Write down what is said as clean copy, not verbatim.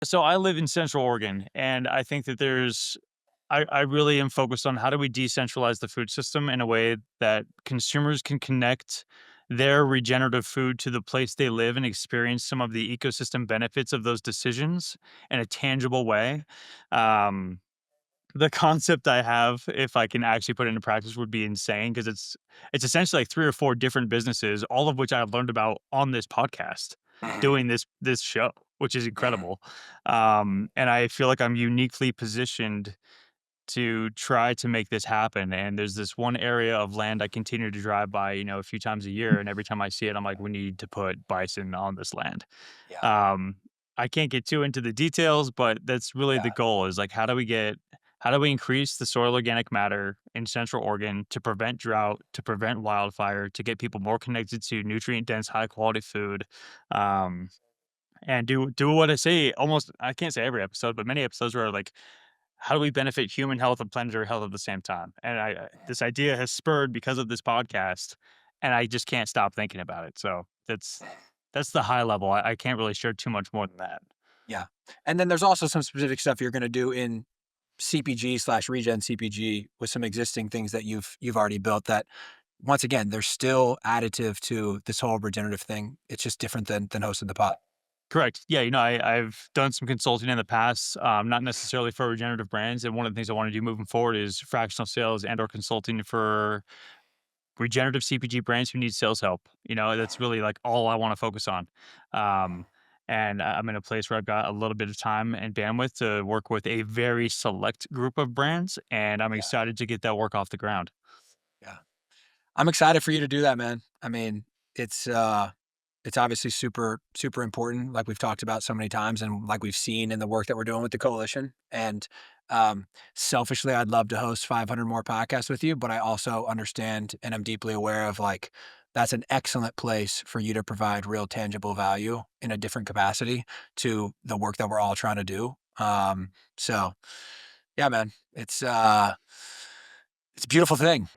So I live in Central Oregon, and I think that I really am focused on how do we decentralize the food system in a way that consumers can connect their regenerative food to the place they live and experience some of the ecosystem benefits of those decisions in a tangible way. Um, the concept I have, if I can actually put it into practice, would be insane because it's essentially like 3 or 4 different businesses, all of which I learned about on this podcast, Mhm, doing this show, which is mhm. incredible. And I feel like I'm uniquely positioned to try to make this happen, and there's this one area of land I continue to drive by, a few times a year, and every time I see it, I'm like, "We need to put bison on this land." Yeah, Um, I can't get too into the details, but that's really the yeah, goal is like how do we increase the soil organic matter in Central Oregon to prevent drought, to prevent wildfire, to get people more connected to nutrient dense, high quality food, um, and do what I say almost I can't say every episode, but many episodes where like how do we benefit human health and planetary health at the same time? And this idea has spurred because of this podcast, and I just can't stop thinking about it. So that's the high level. I can't really share too much more than that. yeah. And then there's also some specific stuff you're gonna do in CPG/regen CPG with some existing things that you've already built that once again, they're still additive to this whole regenerative thing. It's just different than hosting the pot. Correct. Yeah, I've done some consulting in the past, not necessarily for regenerative brands. And one of the things I want to do moving forward is fractional sales and or consulting for regenerative CPG brands who need sales help. That's really like all I want to focus on. Um, and I'm in a place where I've got a little bit of time and bandwidth to work with a very select group of brands, and I'm Yeah, excited to get that work off the ground. yeah. I'm excited for you to do that, man. I mean, it's it's obviously super important, like we've talked about so many times, and like we've seen in the work that we're doing with the coalition. And um, selfishly, I'd love to host 500 more podcasts with you, but I also understand and I'm deeply aware of like that's an excellent place for you to provide real tangible value in a different capacity to the work that we're all trying to do. So yeah, man, it's a beautiful thing.